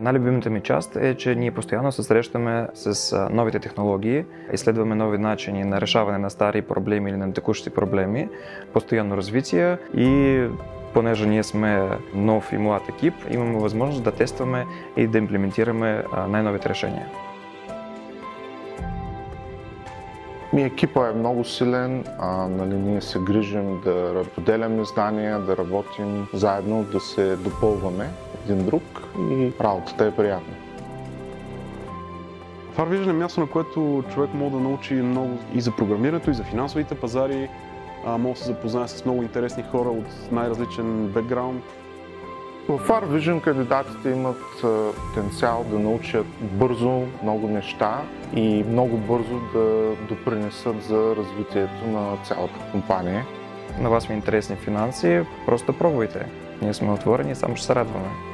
Най-любимата ми част е, че ние постоянно се срещаме с новите технологии, изследваме нови начини на решаване на стари проблеми или на текущи проблеми, постоянно развитие и понеже ние сме нов и млад екип, имаме възможност да тестваме и да имплементираме най-новите решения. Екипа е много силен, ние се грижим да поделяме знания, да работим заедно, да се допълваме един друг и работата е приятна. FarVision е място, на което човек може да научи много и за програмирането, и за финансовите пазари, може да се запознае с много интересни хора от най-различен бекграунд. В FarVision кандидатите имат потенциал да научат бързо много неща и много бързо да допринесат за развитието на цялата компания. На вас ми интересни финанси, просто пробвайте. Ние сме отворени и само ще се радваме.